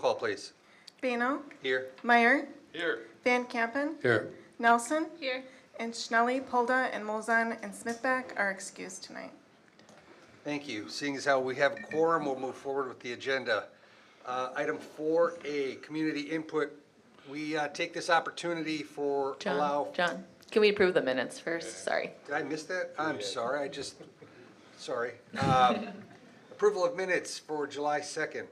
call, please. Bano, Here. Meyer, Here. Van Kampen, Here. Nelson, Here. and Schnelly, Polda, and Molzon, and Smithback are excused tonight. Thank you. Seeing as how we have a quorum, we'll move forward with the agenda. Item 4A, community input. We take this opportunity for John, can we approve the minutes first? Sorry. Did I miss that? I'm sorry, sorry. Approval of minutes for July 2nd.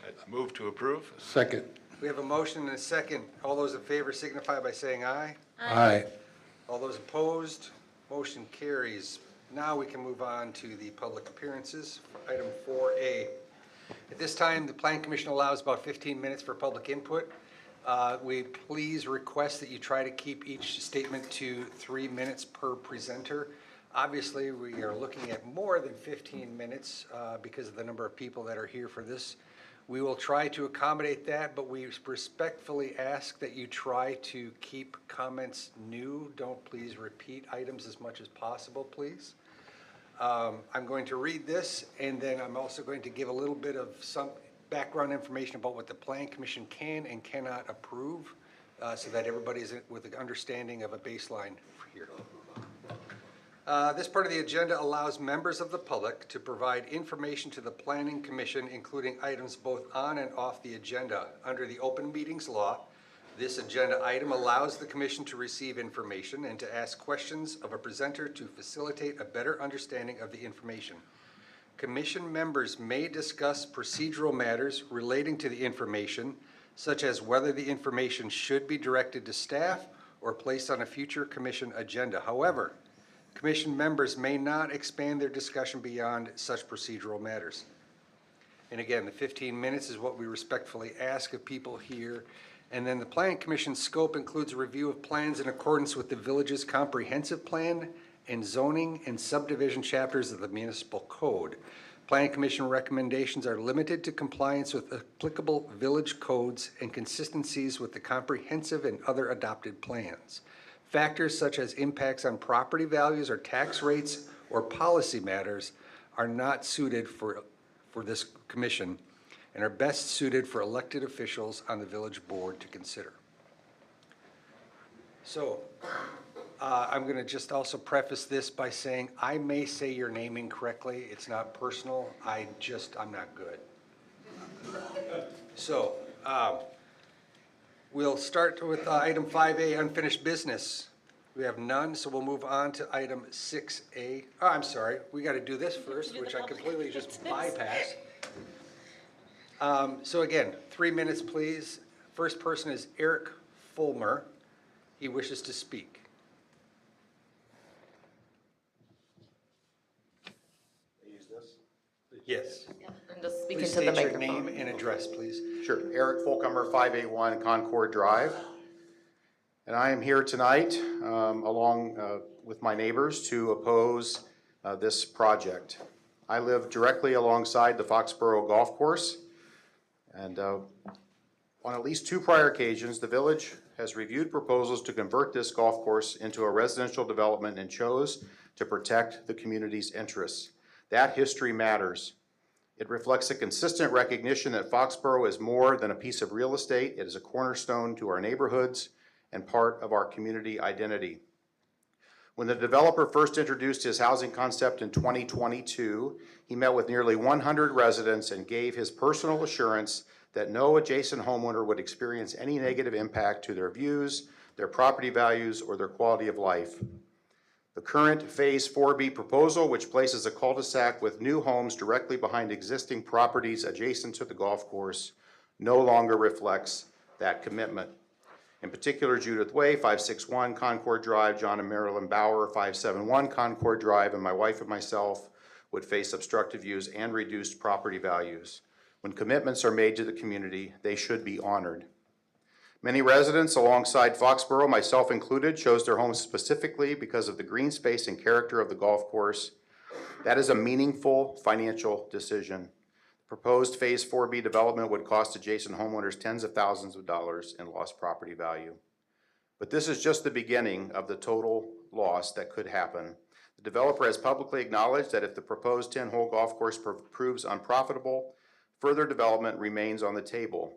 I'd move to approve. Second. We have a motion and a second. All those in favor signify by saying aye. Aye. All those opposed, motion carries. Now we can move on to the public appearances for item 4A. At this time, the Plan Commission allows about 15 minutes for public input. We please request that you try to keep each statement to 3 minutes per presenter. Obviously, we are looking at more than 15 minutes because of the number of people that are here for this. We will try to accommodate that, but we respectfully ask that you try to keep comments new. Don't please repeat items as much as possible, please. I'm going to read this, and then I'm also going to give a little bit of some background information about what the Plan Commission can and cannot approve, so that everybody's with an understanding of a baseline here. This part of the agenda allows members of the public to provide information to the Planning Commission, including items both on and off the agenda. Under the Open Meetings Law, this agenda item allows the Commission to receive information and to ask questions of a presenter to facilitate a better understanding of the information. Commission members may discuss procedural matters relating to the information, such as whether the information should be directed to staff or placed on a future Commission agenda. However, Commission members may not expand their discussion beyond such procedural matters. And again, the 15 minutes is what we respectfully ask of people here. And then the Planning Commission's scope includes a review of plans in accordance with the village's comprehensive plan and zoning and subdivision chapters of the municipal code. Planning Commission recommendations are limited to compliance with applicable village codes and consistencies with the comprehensive and other adopted plans. Factors such as impacts on property values or tax rates or policy matters are not suited for this commission and are best suited for elected officials on the village board to consider. So I'm going to just also preface this by saying I may say your name incorrectly. It's not personal. I'm not good. So we'll start with item 5A, unfinished business. We have none, so we'll move on to item 6A. Oh, I'm sorry. We got to do this first, which I completely just bypassed. So again, 3 minutes, please. First person is Eric Fulmer. He wishes to speak. Use this? Yes. And just speaking Please to the state your microphone. name and address, please. Sure. Eric Fulcomer, 581 Concord Drive. And I am here tonight along with my neighbors to oppose this project. I live directly alongside the Foxboro golf course. And on at least 2 prior occasions, the village has reviewed proposals to convert this golf course into a residential development and chose to protect the community's interests. That history matters. It reflects a consistent recognition that Foxboro is more than a piece of real estate. It is a cornerstone to our neighborhoods and part of our community identity. When the developer first introduced his housing concept in 2022, he met with nearly 100 residents and gave his personal assurance that no adjacent homeowner would experience any negative impact to their views, their property values, or their quality of life. The current Phase 4B proposal, which places a cul-de-sac with new homes directly behind existing properties adjacent to the golf course, no longer reflects that commitment. In particular, Judith Way, 561 Concord Drive, John and Marilyn Bauer, 571 Concord Drive, and my wife and myself would face obstructive views and reduced property values. When commitments are made to the community, they should be honored. Many residents alongside Foxboro, myself included, chose their homes specifically because of the green space and character of the golf course. That is a meaningful financial decision. Proposed Phase 4B development would cost adjacent homeowners tens of thousands of dollars in lost property value. But this is just the beginning of the total loss that could happen. The developer has publicly acknowledged that if the proposed 10-hole golf course proves unprofitable, Further development remains on the table.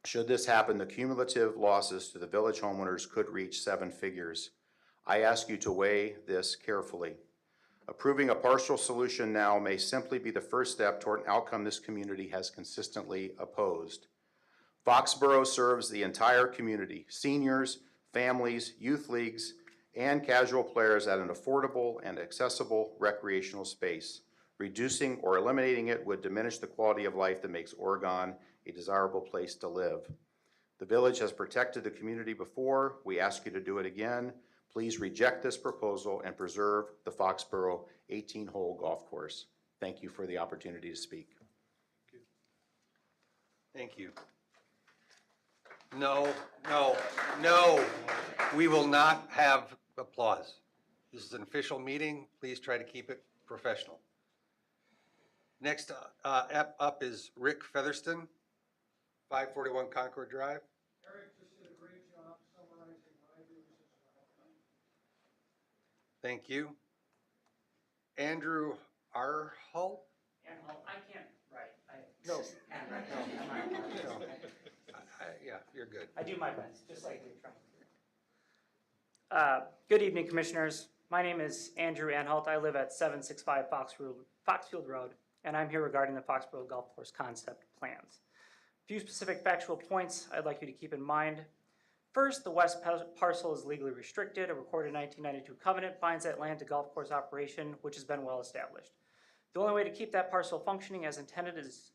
Should this happen, the cumulative losses to the village homeowners could reach 7 figures. I ask you to weigh this carefully. Approving a partial solution now may simply be the first step toward an outcome this community has consistently opposed. Foxboro serves the entire community, seniors, families, youth leagues, and casual players at an affordable and accessible recreational space. Reducing or eliminating it would diminish the quality of life that makes Oregon a desirable place to live. The village has protected the community before. We ask you to do it again. Please reject this proposal and preserve the Foxboro 18-hole golf course. Thank you for the opportunity to speak. Thank you. No, no, no. We will not have applause. This is an official meeting. Please try to keep it professional. Next up is Rick Featherston, 541 Concord Drive. Eric just did a great job summarizing my views as well. Thank you. Andrew Arhult? I can't write. No. No. Yeah, you're good. I do my best, just like you're trying. Good evening, Commissioners. My name is Andrew Anhalt. I live at 765 Foxfield Road, and I'm here regarding the Foxboro Golf Course concept plans. A few specific factual points I'd like you to keep in mind. First, the west parcel is legally restricted. A recorded 1992 covenant binds that land to golf course operation, which has been well established. The only way to keep that parcel functioning as intended is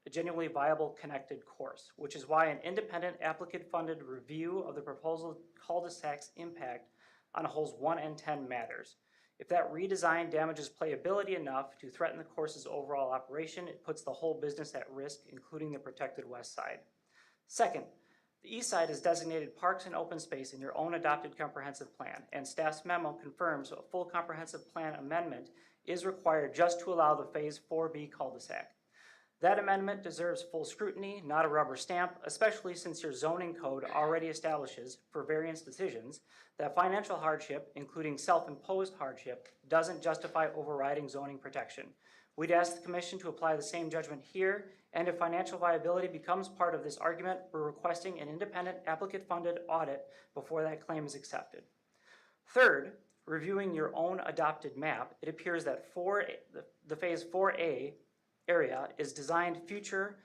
a genuinely viable connected course, which is why an independent applicant-funded review of the proposal cul-de-sac's impact on holes 1 and 10 matters. If that redesign damages playability enough to threaten the course's overall operation, it puts the whole business at risk, including the protected west side. Second, the east side is designated parks and open space in your own adopted comprehensive plan, and staff's memo confirms a full comprehensive plan amendment is required just to allow the Phase 4B cul-de-sac. That amendment deserves full scrutiny, not a rubber stamp, especially since your zoning code already establishes, for variance decisions, that financial hardship, including self-imposed hardship, doesn't justify overriding zoning protection. We'd ask the Commission to apply the same judgment here, and if financial viability becomes part of this argument, we're requesting an independent applicant-funded audit before that claim is accepted. Third, reviewing your own adopted map, it appears that the Phase 4A area is designed future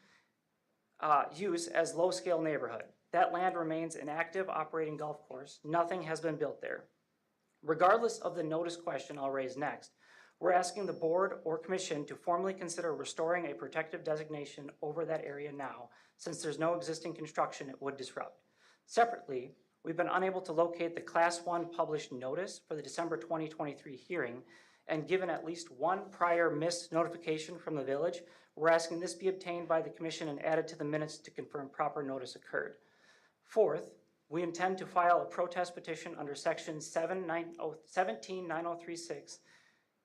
use as low-scale neighborhood. That land remains an active operating golf course. Nothing has been built there. Regardless of the notice question I'll raise next, we're asking the board or commission to formally consider restoring a protective designation over that area now, since there's no existing construction it would disrupt. Separately, we've been unable to locate the Class 1 published notice for the December 2023 hearing, and given at least one prior missed notification from the village, we're asking this be obtained by the commission and added to the minutes to confirm proper notice occurred. Fourth, we intend to file a protest petition under section 179036.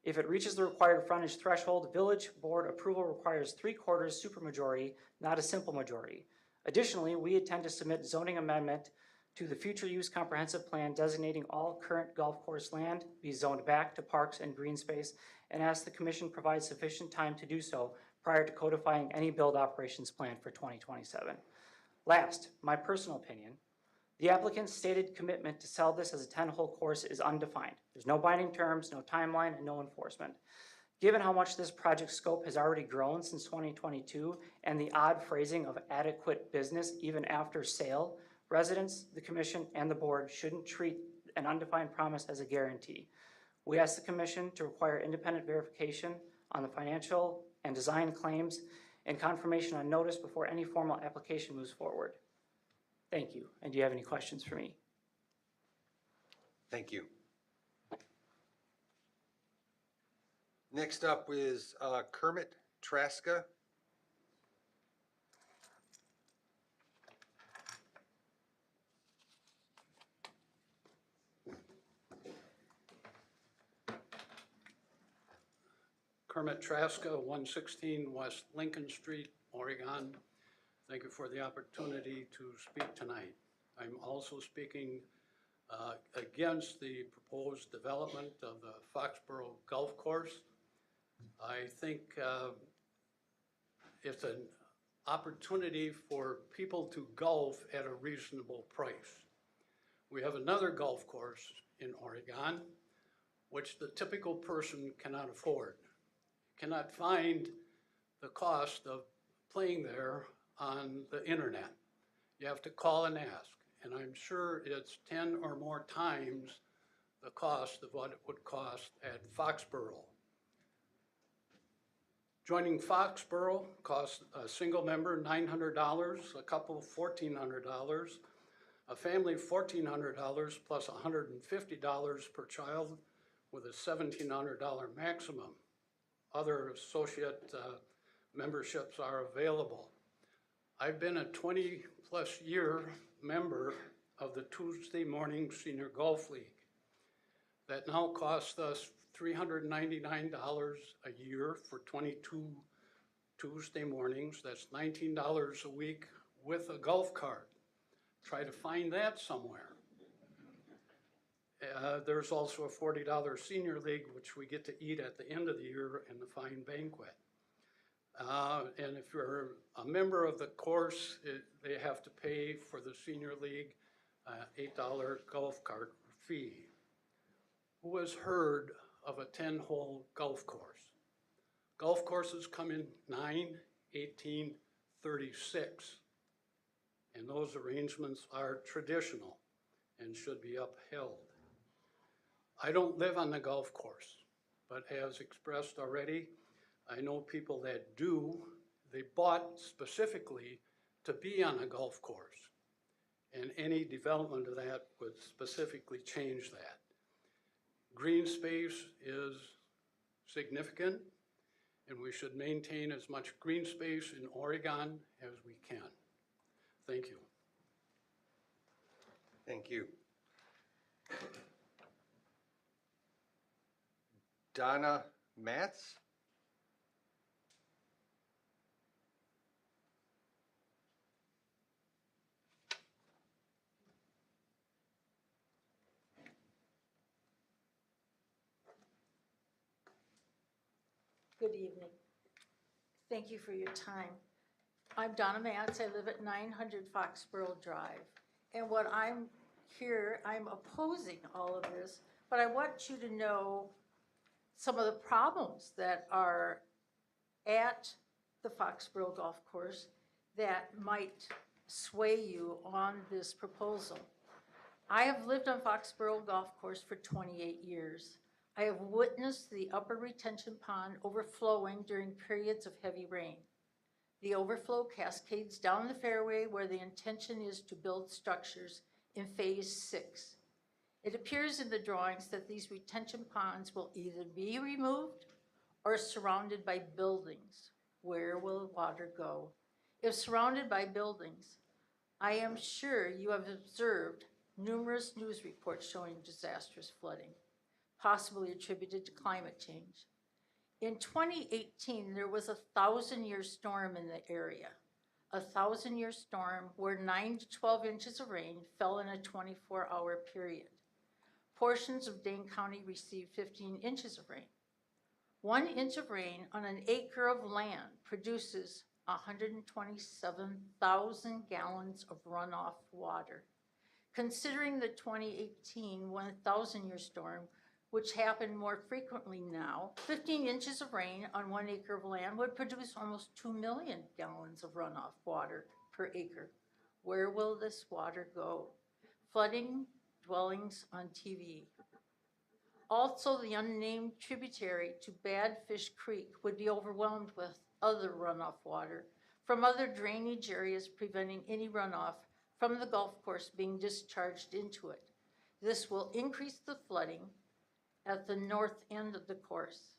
If it reaches the required frontage threshold, village board approval requires 3/4 supermajority, not a simple majority. Additionally, we intend to submit zoning amendment to the future use comprehensive plan designating all current golf course land be zoned back to parks and green space, and ask the commission provide sufficient time to do so prior to codifying any build operations plan for 2027. Last, my personal opinion, the applicant's stated commitment to sell this as a 10-hole course is undefined. There's no binding terms, no timeline, and no enforcement. Given how much this project scope has already grown since 2022 and the odd phrasing of adequate business even after sale, residents, the commission, and the board shouldn't treat an undefined promise as a guarantee. We ask the commission to require independent verification on the financial and design claims and confirmation on notice before any formal application moves forward. Thank you. And do you have any questions for me? Thank you. Next up is Kermit Traska. Kermit Traska, 116 West Lincoln Street, Oregon. Thank you for the opportunity to speak tonight. I'm also speaking against the proposed development of the Foxboro Golf Course. I think it's an opportunity for people to golf at a reasonable price. We have another golf course in Oregon, which the typical person cannot afford, cannot find the cost of playing there on the internet. You have to call and ask, and I'm sure it's 10 or more times the cost of what it would cost at Foxboro. Joining Foxboro costs a single member $900, a couple $1,400, a family $1,400 plus $150 per child with a $1,700 maximum. Other associate memberships are available. I've been a 20-plus year member of the Tuesday Morning Senior Golf League. That now costs us $399 a year for 22 Tuesday mornings. That's $19 a week with a golf cart. Try to find that somewhere. There's also a $40 senior league, which we get to eat at the end of the year in the fine banquet. And if you're a member of the course, they have to pay for the senior league $8 golf cart fee. Who has heard of a 10-hole golf course? Golf courses come in 9, 18, 36. And those arrangements are traditional and should be upheld. I don't live on the golf course, but as expressed already, I know people that do. They bought specifically to be on a golf course, and any development of that would specifically change that. Green space is significant, and we should maintain as much green space in Oregon as we can. Thank you. Thank you. Donna Matz? Good evening. Thank you for your time. I'm Donna Matz. I live at 900 Foxboro Drive. And what I'm opposing all of this, but I want you to know some of the problems that are at the Foxboro Golf Course that might sway you on this proposal. I have lived on Foxboro Golf Course for 28 years. I have witnessed the upper retention pond overflowing during periods of heavy rain. The overflow cascades down the fairway where the intention is to build structures in phase 6. It appears in the drawings that these retention ponds will either be removed or surrounded by buildings. Where will the water go? If surrounded by buildings, I am sure you have observed numerous news reports showing disastrous flooding, possibly attributed to climate change. In 2018, there was a 1,000-year storm in the area. A 1,000-year storm where 9 to 12 inches of rain fell in a 24-hour period. Portions of Dane County received 15 inches of rain. 1 inch of rain on an acre of land produces 127,000 gallons of runoff water. Considering the 2018 1,000-year storm, which happen more frequently now, 15 inches of rain on 1 acre of land would produce almost 2 million gallons of runoff water per acre. Where will this water go? Flooding dwellings on TV. Also, the unnamed tributary to Badfish Creek would be overwhelmed with other runoff water from other drainage areas, preventing any runoff from the golf course being discharged into it. This will increase the flooding at the north end of the course.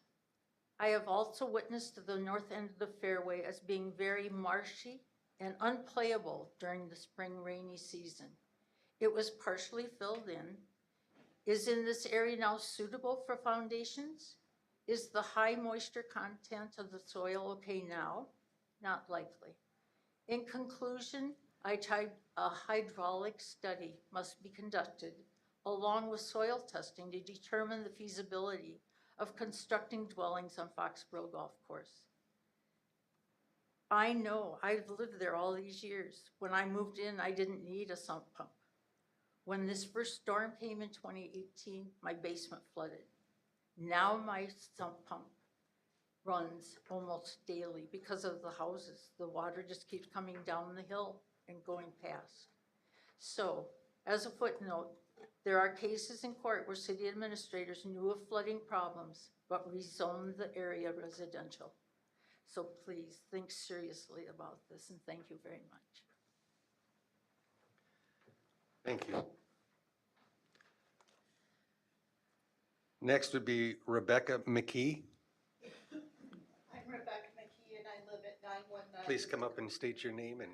I have also witnessed the north end of the fairway as being very marshy and unplayable during the spring rainy season. It was partially filled in. Is in this area now suitable for foundations? Is the high moisture content of the soil okay now? Not likely. In conclusion, a hydraulic study must be conducted along with soil testing to determine the feasibility of constructing dwellings on Foxboro Golf Course. I know, I've lived there all these years. When I moved in, I didn't need a sump pump. When this first storm came in 2018, my basement flooded. Now my sump pump runs almost daily because of the houses. The water just keeps coming down the hill and going past. So, as a footnote, there are cases in court where city administrators knew of flooding problems but rezoned the area residential. So please think seriously about this, and thank you very much. Thank you. Next would be Rebecca McKee. I'm Rebecca McKee and I live at 919. Please come up and state your name and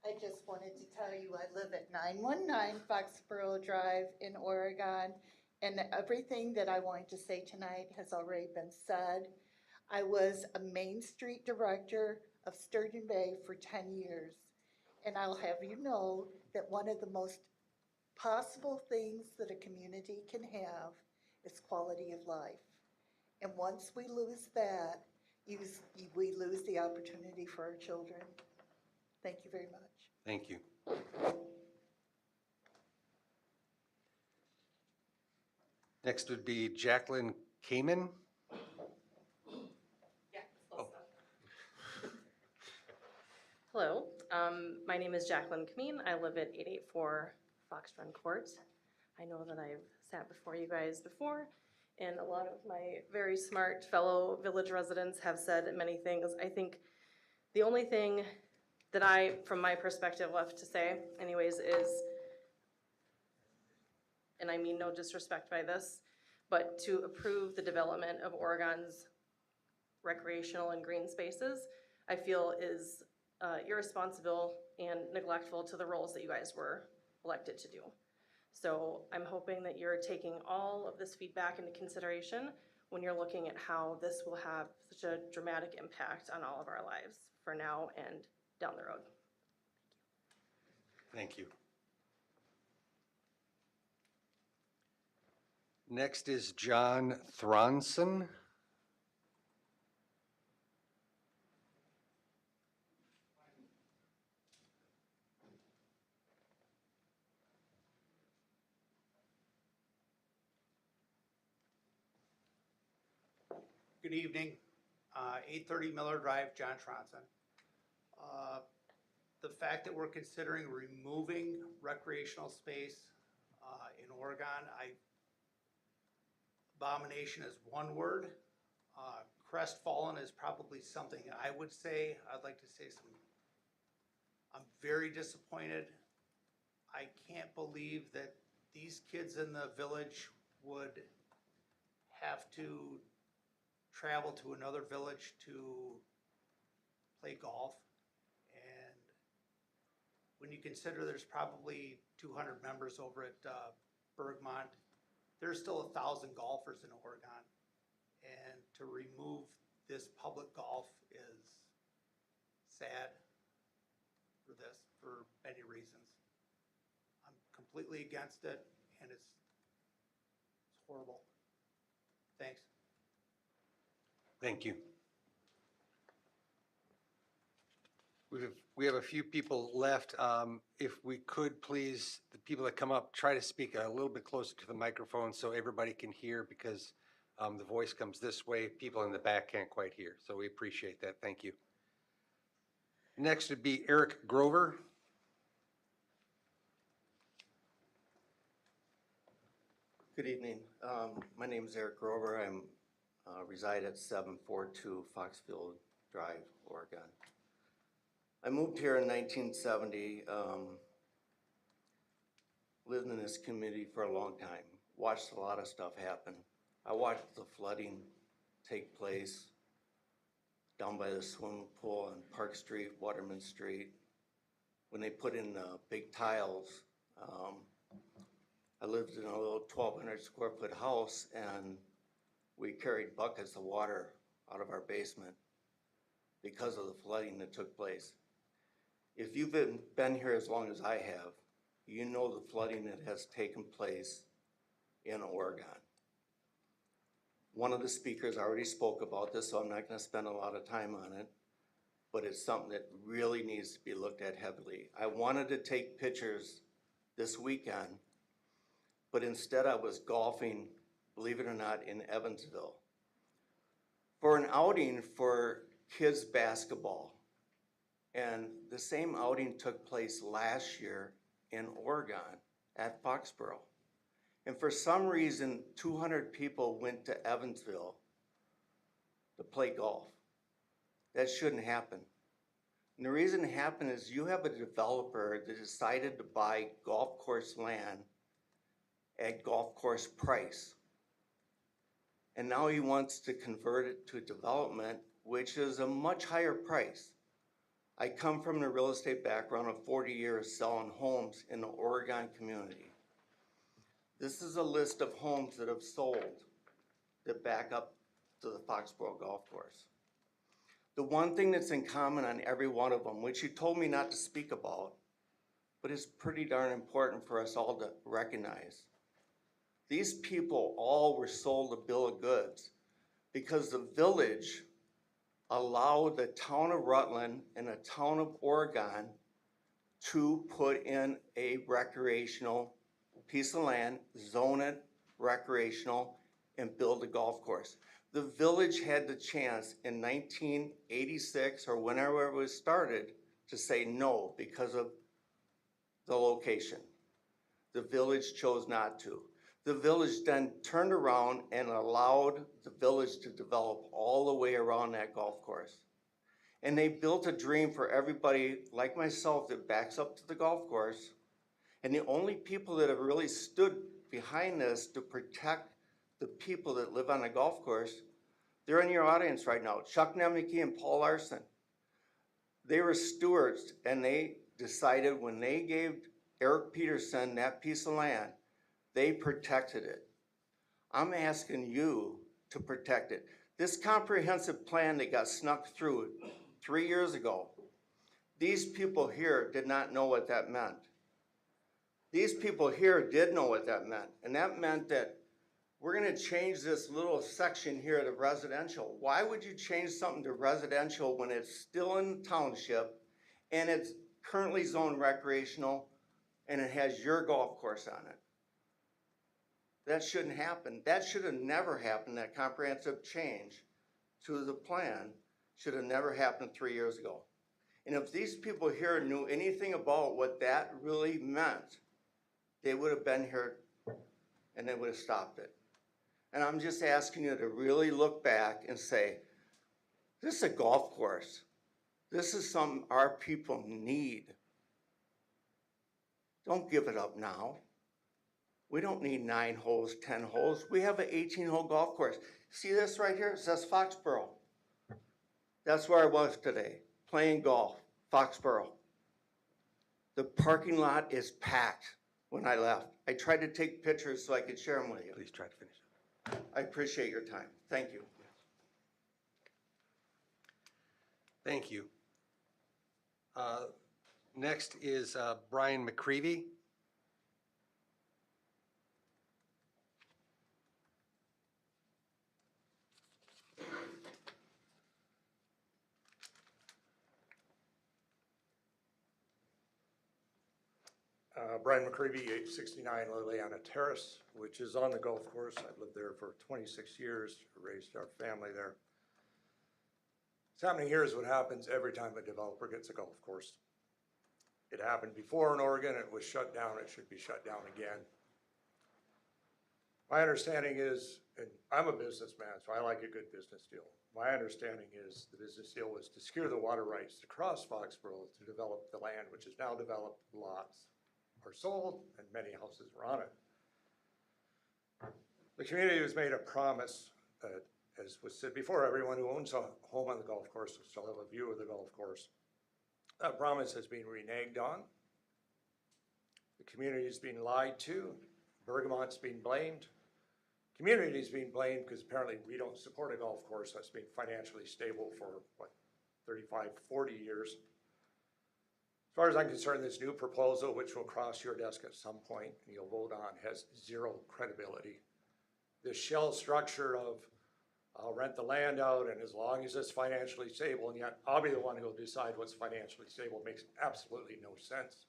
I just wanted to tell you I live at 919 Foxboro Drive in Oregon, and everything that I wanted to say tonight has already been said. I was a Main Street director of Sturgeon Bay for 10 years, and I'll have you know that one of the most possible things that a community can have is quality of life. And once we lose that, we lose the opportunity for our children. Thank you very much. thank you. Next would be Jacqueline Kamen. Hello, my name is Jacqueline Kameen. I live at 884 Fox Run Court. I know that I've sat before you guys before, and a lot of my very smart fellow village residents have said many things. I think the only thing that I, from my perspective, left to say anyways is, and I mean no disrespect by this, but to approve the development of Oregon's recreational and green spaces, I feel is irresponsible and neglectful to the roles that you guys were elected to do. So I'm hoping that you're taking all of this feedback into consideration when you're looking at how this will have such a dramatic impact on all of our lives for now and down the road. Thank you. Next is John Thronson. Good evening. 830 Miller Drive, John Tronson. The fact that we're considering removing recreational space in Oregon, abomination is one word. Crestfallen is probably something I would say. I'd like to say I'm very disappointed. I can't believe that these kids in the village would have to travel to another village to play golf. And when you consider there's probably 200 members over at Bergmont, there's still 1,000 golfers in Oregon. And to remove this public golf is sad for many reasons. I'm completely against it, and it's horrible. Thanks. Thank you. We have a few people left. If we could, please, the people that come up, try to speak a little bit closer to the microphone so everybody can hear, because the voice comes this way. People in the back can't quite hear, so we appreciate that. Thank you. Next would be Eric Grover. Good evening. My name is Eric Grover. I'm reside at 742 Foxfield Drive, Oregon. I moved here in 1970, lived in this community for a long time, watched a lot of stuff happen. I watched the flooding take place down by the swimming pool on Park Street, Waterman Street. When they put in the big tiles, I lived in a little 1,200 square foot house, and we carried buckets of water out of our basement because of the flooding that took place. If you've been here as long as I have, you know the flooding that has taken place in Oregon. One of the speakers already spoke about this, so I'm not gonna spend a lot of time on it, but it's something that really needs to be looked at heavily. I wanted to take pictures this weekend, but instead I was golfing, believe it or not, in Evansville for an outing for kids basketball. And the same outing took place last year in Oregon at Foxboro. And for some reason, 200 people went to Evansville to play golf. That shouldn't happen. And the reason it happened is you have a developer that decided to buy golf course land at golf course price. And now he wants to convert it to development, which is a much higher price. I come from the real estate background of 40 years selling homes in the Oregon community. This is a list of homes that have sold that back up to the Foxboro Golf Course. The one thing that's in common on every one of them, which you told me not to speak about, but is pretty darn important for us all to recognize. These people all were sold a bill of goods because the village allowed the town of Rutland and the town of Oregon to put in a recreational piece of land, zone it recreational, and build a golf course. The village had the chance in 1986 or whenever it was started to say no because of the location. The village chose not to. The village then turned around and allowed the village to develop all the way around that golf course. And they built a dream for everybody like myself that backs up to the golf course. And the only people that have really stood behind this to protect the people that live on the golf course, they're in your audience right now, Chuck Nemnicki and Paul Larson. They were stewards, and they decided when they gave Eric Peterson that piece of land, they protected it. I'm asking you to protect it. This comprehensive plan that got snuck through 3 years ago, these people here did not know what that meant. These people here did know what that meant, and that meant that we're gonna change this little section here to residential. Why would you change something to residential when it's still in the township and it's currently zoned recreational and it has your golf course on it? That shouldn't happen. That should have never happened. That comprehensive change to the plan should have never happened 3 years ago. And if these people here knew anything about what that really meant, they would have been here and they would have stopped it. And I'm just asking you to really look back and say, this is a golf course. This is something our people need. Don't give it up now. We don't need 9 holes, 10 holes. We have an 18-hole golf course. See this right here? It says Foxboro. That's where I was today, playing golf, Foxboro. The parking lot is packed when I left. I tried to take pictures so I could share them with you. Please try to finish. I appreciate your time. Thank you. Thank you. Next is Brian McCreevy. Brian McCreevy, 869 Liliana Terrace, which is on the golf course. I've lived there for 26 years, raised our family there. What's happening here is what happens every time a developer gets a golf course. It happened before in Oregon, it was shut down, it should be shut down again. My understanding is, and I'm a businessman, so I like a good business deal. My understanding is the business deal was to secure the water rights to cross Foxboro to develop the land, which is now developed. Lots are sold and many houses are on it. The community has made a promise that, as was said before, everyone who owns a home on the golf course shall have a view of the golf course. That promise has been reneged on. The community has been lied to. Bergamont's been blamed. Community is being blamed because apparently we don't support a golf course that's been financially stable for, what, 35, 40 years. As far as I'm concerned, this new proposal, which will cross your desk at some point and you'll vote on, has zero credibility. The shell structure of I'll rent the land out, and as long as it's financially stable, and yet I'll be the one who'll decide what's financially stable, makes absolutely no sense.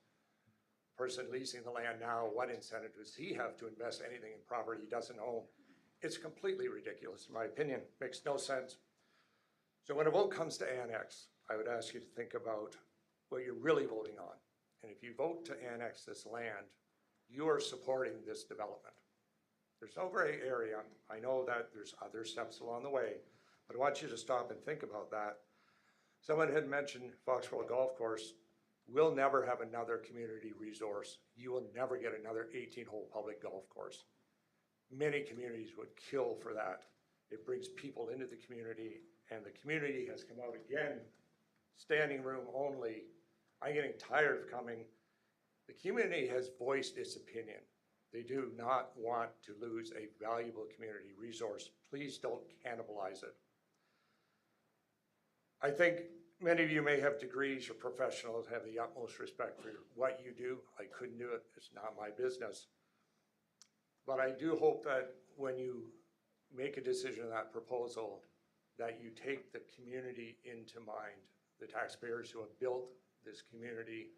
Person leasing the land now, what incentive does he have to invest anything in property he doesn't own? It's completely ridiculous, in my opinion, makes no sense. So when a vote comes to annex, I would ask you to think about what you're really voting on. And if you vote to annex this land, you are supporting this development. There's no gray area. I know that there's other steps along the way, but I want you to stop and think about that. Someone had mentioned Foxboro Golf Course. We'll never have another community resource. You will never get another 18-hole public golf course. Many communities would kill for that. It brings people into the community, and the community has come out again, standing room only. I'm getting tired of coming. The community has voiced its opinion. They do not want to lose a valuable community resource. Please don't cannibalize it. I think many of you may have degrees or professionals, have the utmost respect for what you do. I couldn't do it. It's not my business. But I do hope that when you make a decision on that proposal, that you take the community into mind, the taxpayers who have built this community,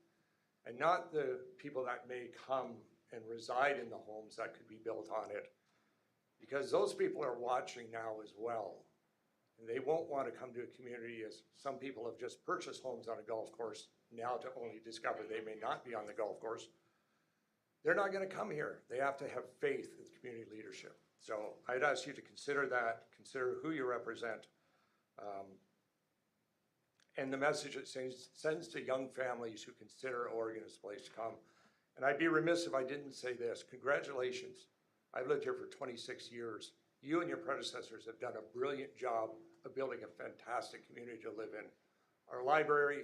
and not the people that may come and reside in the homes that could be built on it. Because those people are watching now as well. And they won't want to come to a community, as some people have just purchased homes on a golf course now to only discover they may not be on the golf course. They're not going to come here. They have to have faith in community leadership. So I'd ask you to consider that, consider who you represent, and the message it sends to young families who consider Oregon as a place to come. And I'd be remiss if I didn't say this. Congratulations. I've lived here for 26 years. You and your predecessors have done a brilliant job of building a fantastic community to live in. Our library,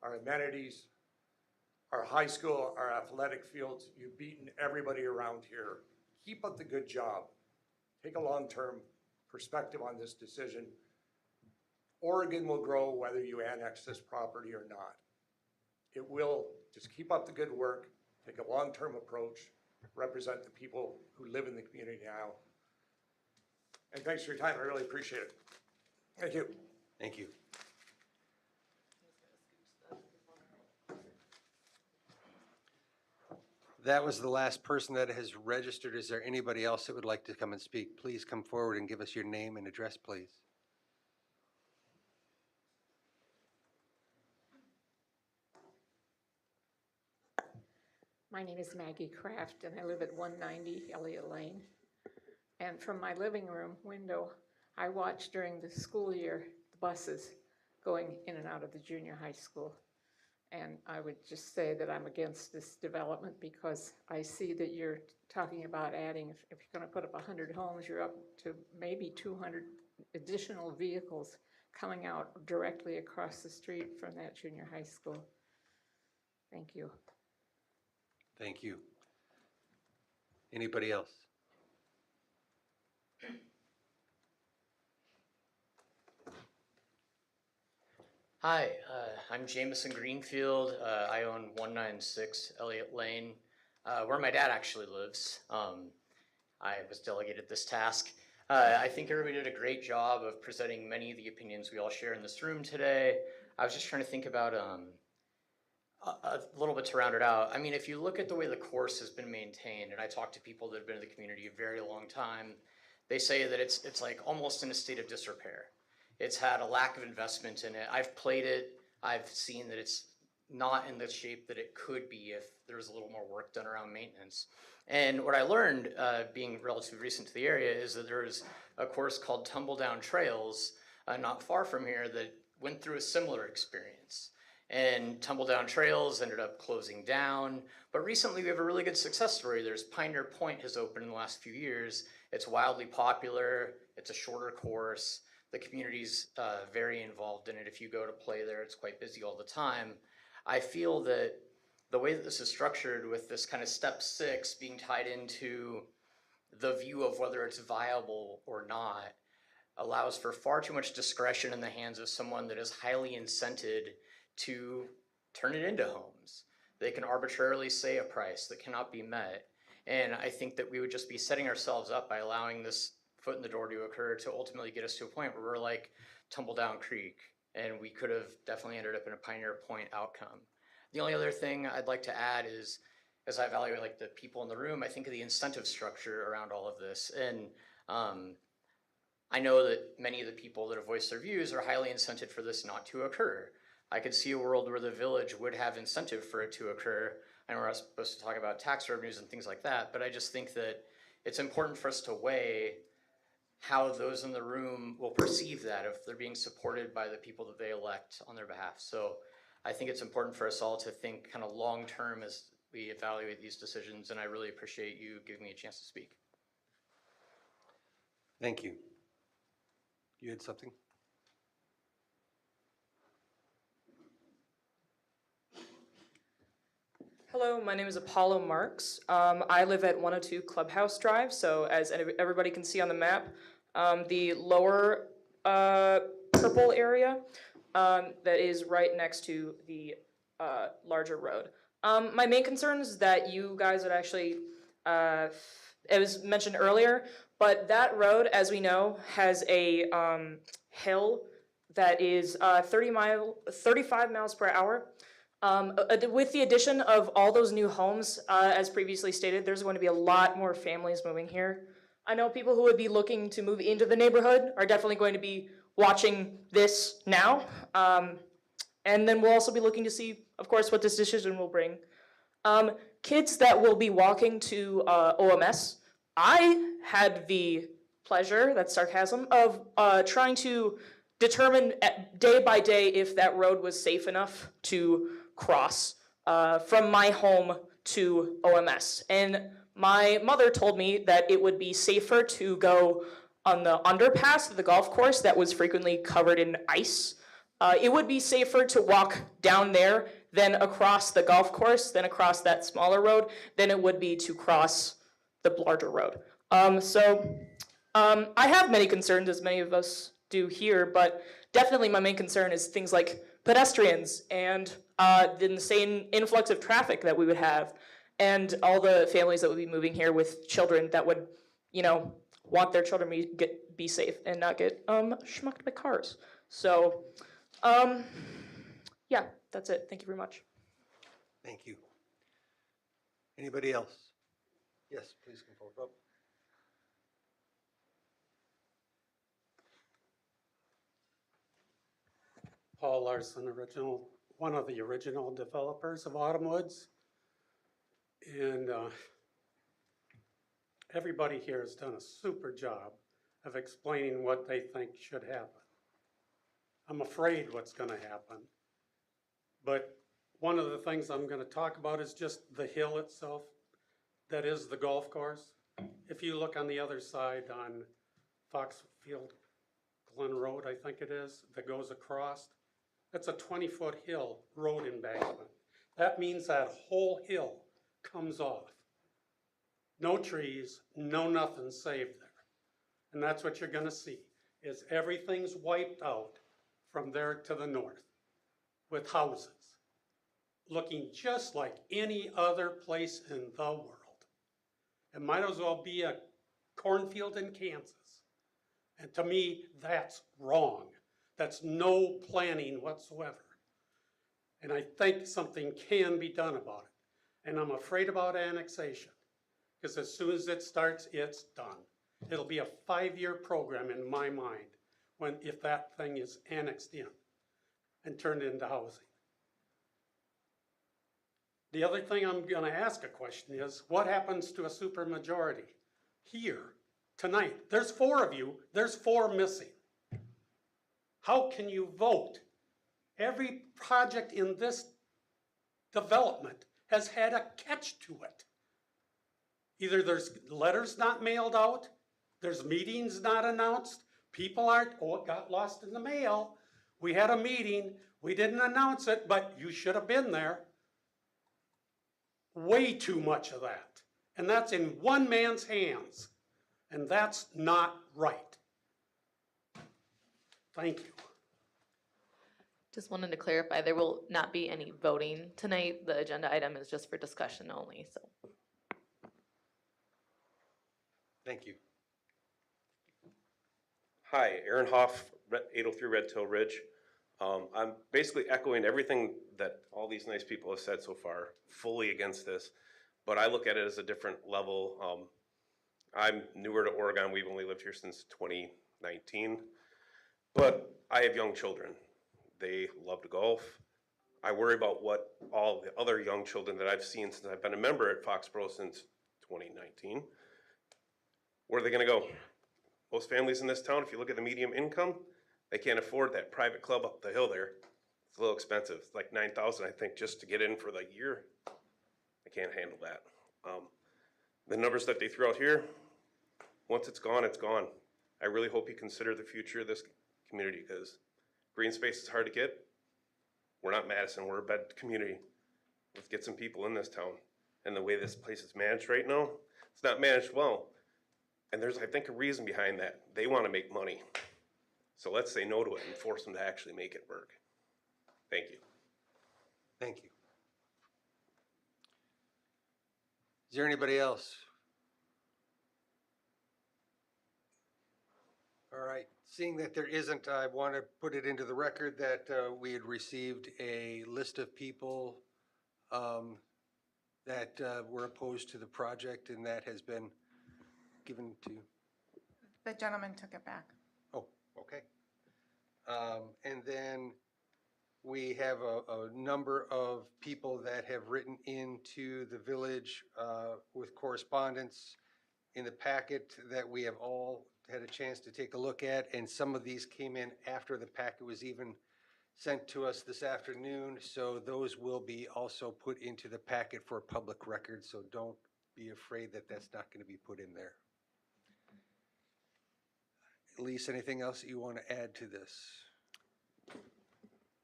our amenities, our high school, our athletic fields, you've beaten everybody around here. Keep up the good job. Take a long-term perspective on this decision. Oregon will grow whether you annex this property or not. It will. Just keep up the good work, take a long-term approach, represent the people who live in the community now. And thanks for your time. I really appreciate it. Thank you. Thank you. That was the last person that has registered. Is there anybody else that would like to come and speak? Please come forward and give us your name and address, please. My name is Maggie Kraft, and I live at 190 Elliott Lane. And from my living room window, I watch during the school year the buses going in and out of the junior high school. And I would just say that I'm against this development because I see that you're talking about adding, if you're going to put up 100 homes, you're up to maybe 200 additional vehicles coming out directly across the street from that junior high school. Thank you. Thank you. Anybody else? Hi, I'm Jameson Greenfield. I own 196 Elliott Lane, where my dad actually lives. I was delegated this task. I think everybody did a great job of presenting many of the opinions we all share in this room today. I was just trying to think about a little bit to round it out. I mean, if you look at the way the course has been maintained, and I talk to people that have been in the community a very long time, they say that it's like almost in a state of disrepair. It's had a lack of investment in it. I've played it. I've seen that it's not in the shape that it could be if there was a little more work done around maintenance. And what I learned, being relatively recent to the area, is that there's a course called Tumble Down Trails, not far from here, that went through a similar experience. And Tumble Down Trails ended up closing down. But recently we have a really good success story. There's Pioneer Point has opened in the last few years. It's wildly popular. It's a shorter course. The community's very involved in it. If you go to play there, it's quite busy all the time. I feel that the way that this is structured, with this kind of step 6 being tied into the view of whether it's viable or not, allows for far too much discretion in the hands of someone that is highly incented to turn it into homes. They can arbitrarily say a price that cannot be met. And I think that we would just be setting ourselves up by allowing this foot in the door to occur to ultimately get us to a point where we're like Tumble Down Creek, and we could have definitely ended up in a Pioneer Point outcome. The only other thing I'd like to add is, as I evaluate like the people in the room, I think of the incentive structure around all of this. And I know that many of the people that have voiced their views are highly incented for this not to occur. I could see a world where the village would have incentive for it to occur. I know we're not supposed to talk about tax revenues and things like that, but I just think that it's important for us to weigh how those in the room will perceive that if they're being supported by the people that they elect on their behalf. So I think it's important for us all to think kind of long-term as we evaluate these decisions, and I really appreciate you giving me a chance to speak. Thank you. You had something? Hello, my name is Apollo Marks. I live at 102 Clubhouse Drive, so as everybody can see on the map, the lower purple area that is right next to the larger road. My main concern is that you guys would actually, it was mentioned earlier, but that road, as we know, has a hill that is 35 miles per hour. With the addition of all those new homes, as previously stated, there's going to be a lot more families moving here. I know people who would be looking to move into the neighborhood are definitely going to be watching this now. And then we'll also be looking to see, of course, what this decision will bring. Kids that will be walking to OMS, I had the pleasure, that's sarcasm, of trying to determine day by day if that road was safe enough to cross from my home to OMS. And my mother told me that it would be safer to go on the underpass of the golf course that was frequently covered in ice. It would be safer to walk down there than across the golf course, than across that smaller road, than it would be to cross the larger road. I have many concerns, as many of us do here, but definitely my main concern is things like pedestrians and the insane influx of traffic that we would have, and all the families that would be moving here with children that would, you know, want their children to be safe and not get schmucked by cars. So, yeah, that's it. Thank you very much. Thank you. Anybody else? Yes, please come forward. Rob. Paul Larson, one of the original developers of Autumnwoods. And everybody here has done a super job of explaining what they think should happen. I'm afraid what's going to happen. But one of the things I'm going to talk about is just the hill itself. That is the golf course. If you look on the other side on Foxfield Glen Road, I think it is, that goes across, that's a 20-foot hill road embankment. That means that whole hill comes off. No trees, no nothing saved there. And that's what you're gonna see, is everything's wiped out from there to the north with houses, looking just like any other place in the world. It might as well be a cornfield in Kansas. And to me, that's wrong. That's no planning whatsoever. And I think something can be done about it. And I'm afraid about annexation, because as soon as it starts, it's done. It'll be a 5-year program in my mind if that thing is annexed in and turned into housing. The other thing I'm going to ask a question is, what happens to a supermajority here tonight? There's 4 of you, there's 4 missing. How can you vote? Every project in this development has had a catch to it. Either there's letters not mailed out, there's meetings not announced, people aren't, oh, it got lost in the mail. We had a meeting, we didn't announce it, but you should have been there. Way too much of that. And that's in one man's hands. And that's not right. Thank you. Just wanted to clarify, there will not be any voting tonight. The agenda item is just for discussion only, so. Thank you. Hi, Aaron Hoff, 803 Red Tail Ridge. I'm basically echoing everything that all these nice people have said so far, fully against this, but I look at it as a different level. I'm newer to Oregon. We've only lived here since 2019, but I have young children. They love to golf. I worry about what all the other young children that I've seen since I've been a member at Foxboro since 2019, where are they going to go? Most families in this town, if you look at the median income, they can't afford that private club up the hill there. It's a little expensive. It's like $9,000, I think, just to get in for the year. I can't handle that. The numbers that they threw out here, once it's gone, it's gone. I really hope you consider the future of this community, because green space is hard to get. We're not Madison, we're a bed community. Let's get some people in this town. And the way this place is managed right now, it's not managed well. And there's, I think, a reason behind that. They want to make money. So let's say no to it and force them to actually make it work. Thank you. Thank you. Is there anybody else? All right, seeing that there isn't, I want to put it into the record that we had received a list of people that were opposed to the project, and that has been given to. The gentleman took it back. Oh, okay. And then we have a number of people that have written into the village with correspondence in the packet that we have all had a chance to take a look at, and some of these came in after the packet was even sent to us this afternoon, so those will be also put into the packet for public record, so don't be afraid that that's not going to be put in there. Elise, anything else that you want to add to this?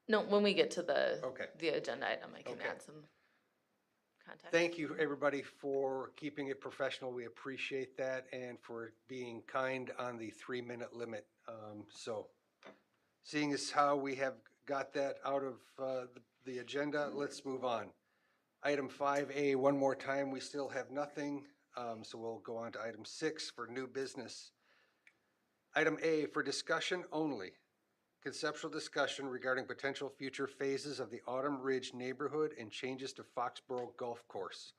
No, when we get to the Okay. the agenda item, I can Okay. add some context. Thank you, everybody, for keeping it professional. We appreciate that, and for being kind on the 3-minute limit. So seeing as how we have got that out of the agenda, let's move on. Item 5A, one more time, we still have nothing. So we'll go on to item 6 for new business. Item A, for discussion only. Conceptual discussion regarding potential future phases of the Autumn Ridge neighborhood and changes to Foxboro Golf Course.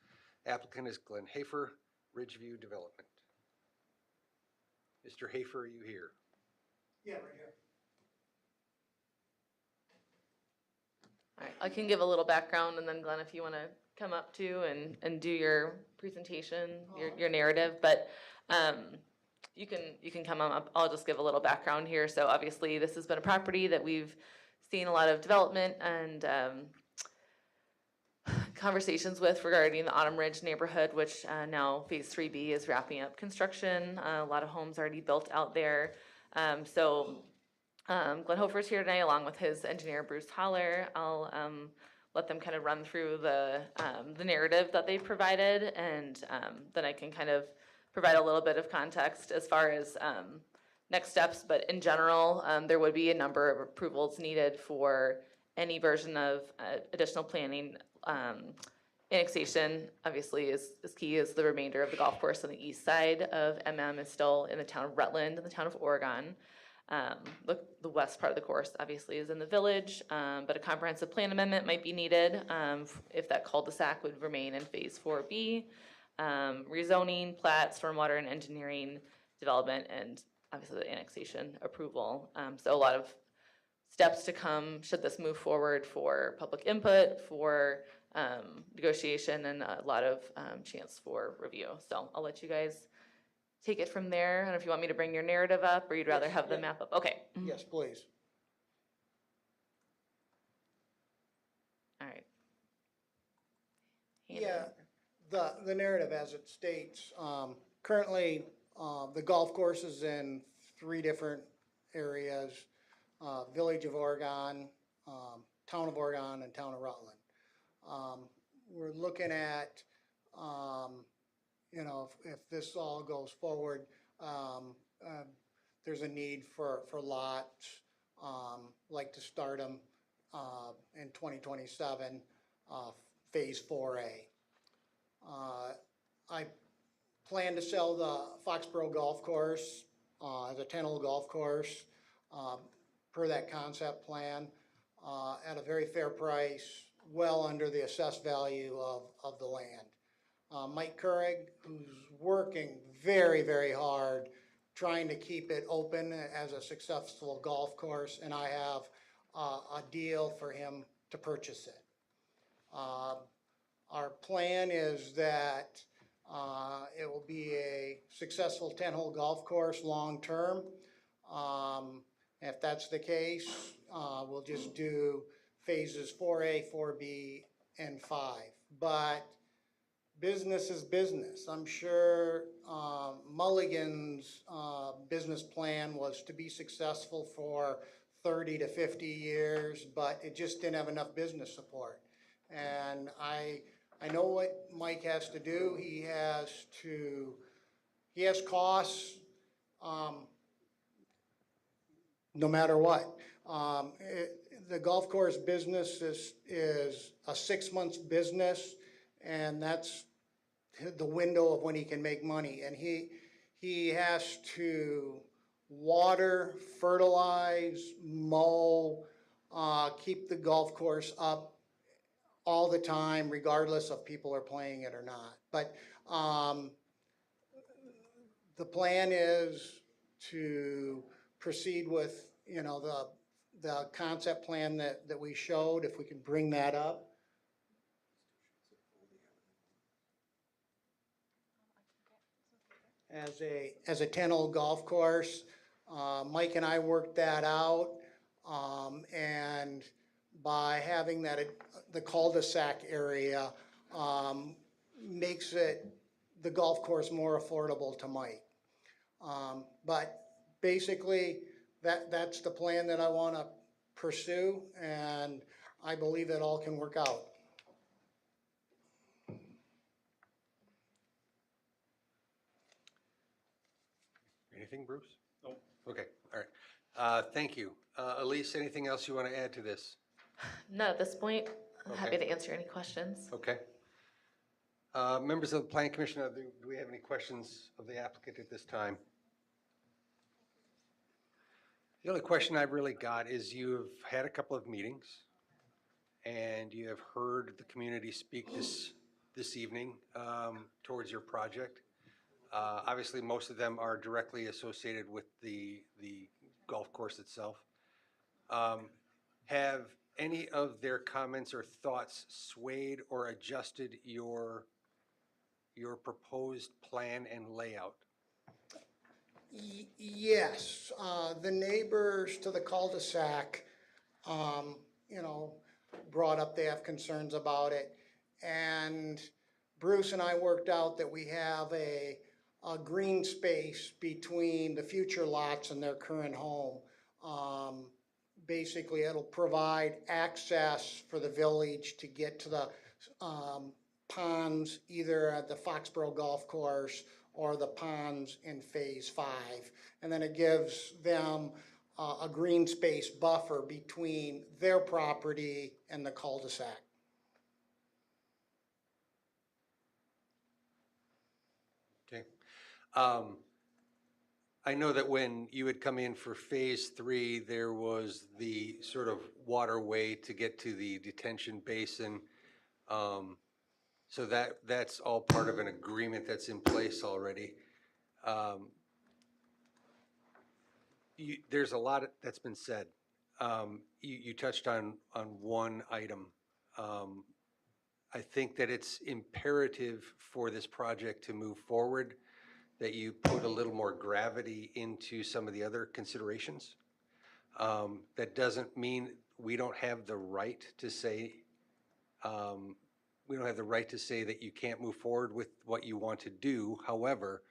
Applicant is Glenn Hafer, Ridgeview Development. Mr. Hafer, are you here? Yeah, right here. All right, I can give a little background, and then Glenn, if you want to come up too and do your presentation, your narrative, but you can come up. I'll just give a little background here. So obviously, this has been a property that we've seen a lot of development and conversations with regarding the Autumn Ridge neighborhood, which now Phase 3B is wrapping up construction. A lot of homes already built out there. Glenn Hofer's here tonight, along with his engineer, Bruce Holler. I'll let them kind of run through the narrative that they provided, and then I can kind of provide a little bit of context as far as next steps. But in general, there would be a number of approvals needed for any version of additional planning. Annexation, obviously, is key, as the remainder of the golf course on the east side of MM is still in the town of Rutland, in the town of Oregon. The west part of the course obviously is in the village, but a comprehensive plan amendment might be needed if that cul-de-sac would remain in Phase 4B. Rezoning, plat, stormwater and engineering development, and obviously the annexation approval. So a lot of steps to come should this move forward, for public input, for negotiation, and a lot of chance for review. So I'll let you guys take it from there. I don't know if you want me to bring your narrative up, or you'd rather have the map up. Okay. Yes, please. All right. Yeah, the narrative as it states, currently, the golf course is in 3 different areas, Village of Oregon, Town of Oregon, and Town of Rutland. We're looking at, if this all goes forward, there's a need for lots, like to start them in 2027, Phase 4A. I plan to sell the Foxboro Golf Course as a 10-hole golf course, per that concept plan, at a very fair price, well under the assessed value of the land. Mike Currig, who's working very, very hard, trying to keep it open as a successful golf course, and I have a deal for him to purchase it. Our plan is that it will be a successful 10-hole golf course long-term. If that's the case, we'll just do phases 4A, 4B, and 5. But business is business. I'm sure Mulligan's business plan was to be successful for 30 to 50 years, but it just didn't have enough business support. And I know what Mike has to do. He has costs no matter what. The golf course business is a 6 months business, and that's the window of when he can make money. And he has to water, fertilize, mow, keep the golf course up all the time, regardless of people are playing it or not. But the plan is to proceed with, the concept plan that we showed, if we can bring that up. As a 10-hole golf course, Mike and I worked that out, and by having the cul-de-sac area makes the golf course more affordable to Mike. But basically, that's the plan that I want to pursue, and I believe it all can work out. Anything, Bruce? No. Okay, all right. Thank you. Elise, anything else you want to add to this? No, at this point, I'm happy Okay. to answer any questions. Okay. Members of the Planning Commission, do we have any questions of the applicant at this time? The only question I've really got is you've had a couple of meetings and you have heard the community speak this evening towards your project. Obviously, most of them are directly associated with the golf course itself. Have any of their comments or thoughts swayed or adjusted your proposed plan and layout? Yes, the neighbors to the cul-de-sac, brought up they have concerns about it. And Bruce and I worked out that we have a green space between the future lots and their current home. Basically, it'll provide access for the village to get to the ponds, either at the Foxboro Golf Course or the ponds in Phase 5. And then it gives them a green space buffer between their property and the cul-de-sac. Okay. I know that when you had come in for Phase 3, there was the sort of waterway to get to the detention basin. So that's all part of an agreement that's in place already. There's a lot that's been said. You touched on one item. I think that it's imperative for this project to move forward that you put a little more gravity into some of the other considerations. That doesn't mean we don't have the right to say that you can't move forward with what you want to do. However,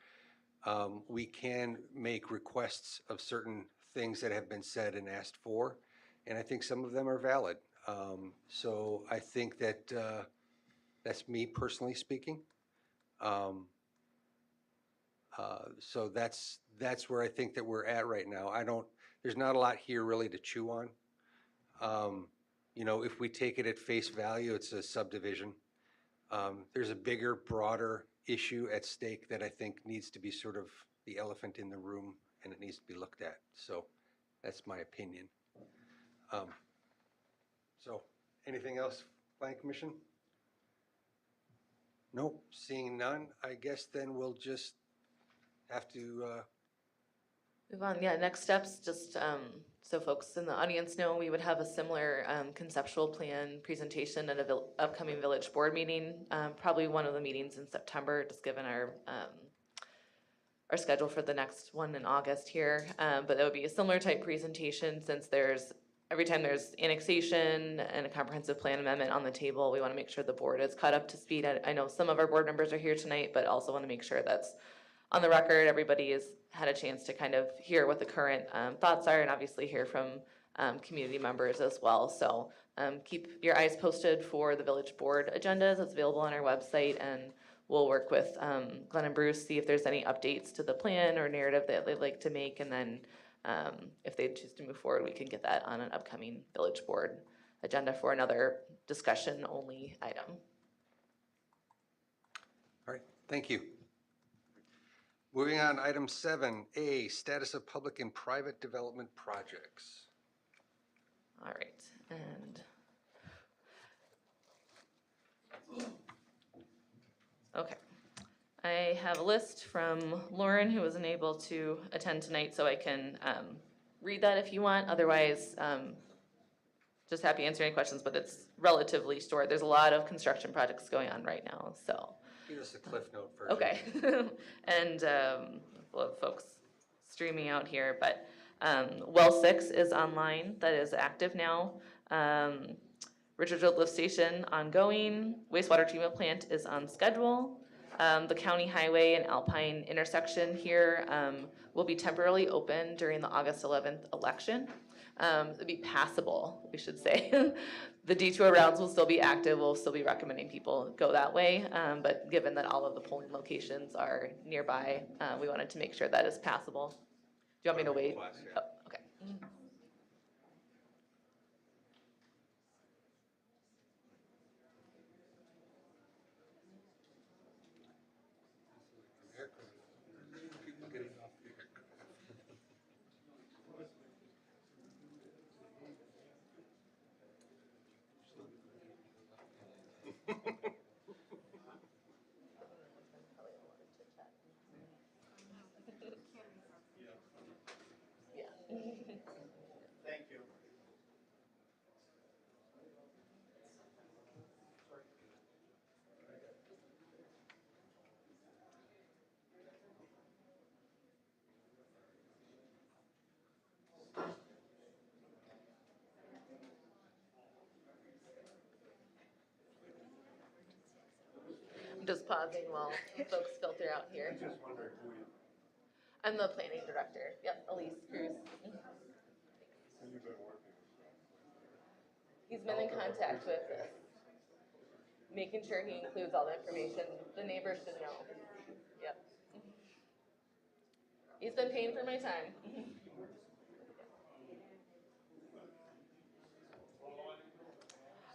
we can make requests of certain things that have been said and asked for, and I think some of them are valid. So I think that that's me personally speaking. So that's where I think that we're at right now. There's not a lot here really to chew on. If we take it at face value, it's a subdivision. There's a bigger, broader issue at stake that I think needs to be sort of the elephant in the room and it needs to be looked at. So that's my opinion. So anything else, Plan Commission? Nope, seeing none, I guess then we'll just have to, Move on, yeah, next steps, just so folks in the audience know, we would have a similar conceptual plan presentation at a upcoming village board meeting, probably one of the meetings in September, just given our schedule for the next one in August here. But that would be a similar type presentation, since every time there's annexation and a comprehensive plan amendment on the table, we want to make sure the board is caught up to speed. I know some of our board members are here tonight, but also want to make sure that's on the record. Everybody has had a chance to kind of hear what the current thoughts are, and obviously hear from community members as well. So keep your eyes posted for the village board agendas. It's available on our website, and we'll work with Glenn and Bruce, see if there's any updates to the plan or narrative that they'd like to make, and then if they choose to move forward, we can get that on an upcoming village board agenda for another discussion-only item. all right, thank you. Moving on, item 7A, status of public and private development projects. All right, and okay. I have a list from Lauren, who wasn't able to attend tonight, so I can read that if you want. Otherwise, just happy to answer any questions, but it's relatively short. There's a lot of construction projects going on right now, so. Give us a cliff note first. Okay, and we'll have folks streaming out here, but Well 6 is online, that is active now. Richardsville Lift Station ongoing, wastewater treatment plant is on schedule. The county highway and Alpine intersection here will be temporarily open during the August 11th election. It'll be passable, we should say. The detour routes will still be active. We'll still be recommending people go that way. But given that all of the polling locations are nearby, we wanted to make sure that is passable. Do you want me to wait? Oh, okay. Thank you. I'm just pausing while folks filter out here. I'm the planning director. Yep, Elise Cruz. He's been in contact with us, making sure he includes all the information. The neighbors should know. Yep. He's been paying for my time.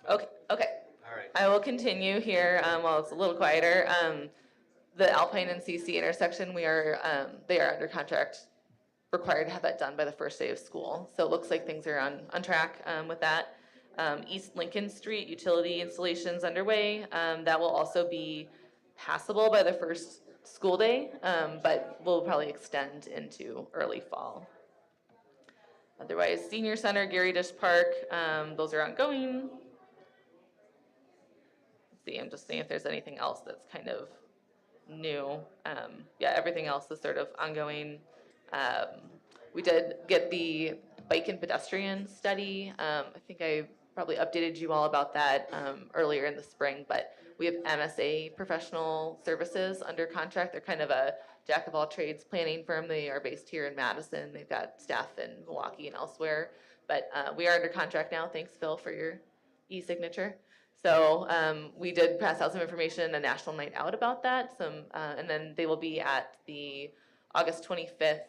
Okay, okay. All right. I will continue here while it's a little quieter. The Alpine and CC intersection, they are under contract, required to have that done by the first day of school. So it looks like things are on track with that. East Lincoln Street utility installations underway. That will also be passable by the first school day, but will probably extend into early fall. Otherwise, Senior Center, Gary Dish Park, those are ongoing. Let's see, I'm just seeing if there's anything else that's kind of new. Yeah, everything else is sort of ongoing. We did get the bike and pedestrian study. I think I probably updated you all about that earlier in the spring, but we have MSA Professional Services under contract. They're kind of a jack of all trades planning firm. They are based here in Madison. They've got staff in Milwaukee and elsewhere, but we are under contract now. Thanks, Phil, for your e-signature. So we did pass out some information, a national night out about that. And then they will be at the August 25th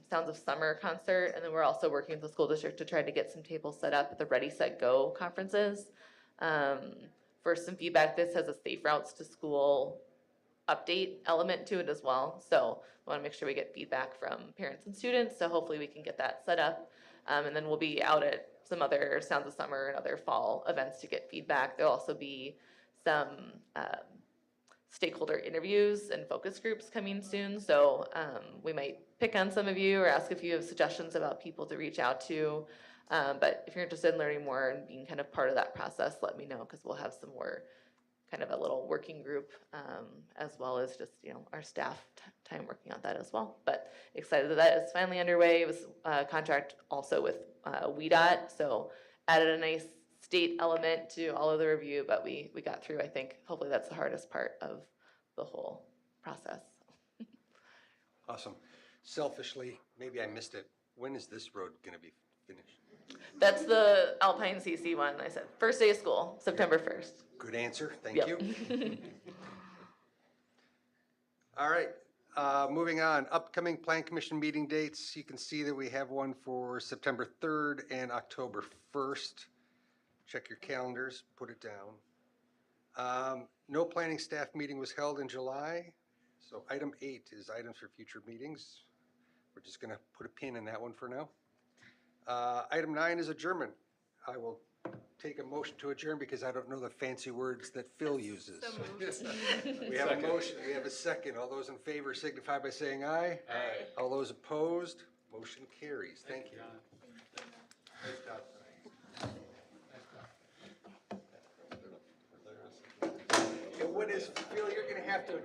Sounds of Summer concert. And then we're also working with the school district to try to get some tables set up at the Ready, Set, Go conferences. For some feedback, this has a safe routes to school update element to it as well. So we want to make sure we get feedback from parents and students. So hopefully we can get that set up. And then we'll be out at some other Sounds of Summer and other fall events to get feedback. There'll also be some stakeholder interviews and focus groups coming soon. So we might pick on some of you or ask if you have suggestions about people to reach out to. But if you're interested in learning more and being kind of part of that process, let me know, because we'll have some more kind of a little working group, as well as just, our staff time working on that as well. But excited that is finally underway. It was a contract also with WEDOT, so added a nice state element to all of the review, but we got through, I think. Hopefully that's the hardest part of the whole process. Awesome. Selfishly, maybe I missed it. When is this road going to be finished? That's the Alpine CC one. I said first day of school, September 1st. Good answer. Thank Yep. you. All right. Moving on. Upcoming Plan Commission meeting dates. You can see that we have one for September 3rd and October 1st. Check your calendars. Put it down. No planning staff meeting was held in July. So item 8 is items for future meetings. We're just going to put a pin in that one for now. Item 9 is adjournment. I will take a motion to adjourn because I don't know the fancy words that Phil uses. We have a motion, we have a second. All those in favor signify by saying aye. Aye. All those opposed, motion carries. Thank you. Nice job tonight. And what is, Phil, you're gonna have to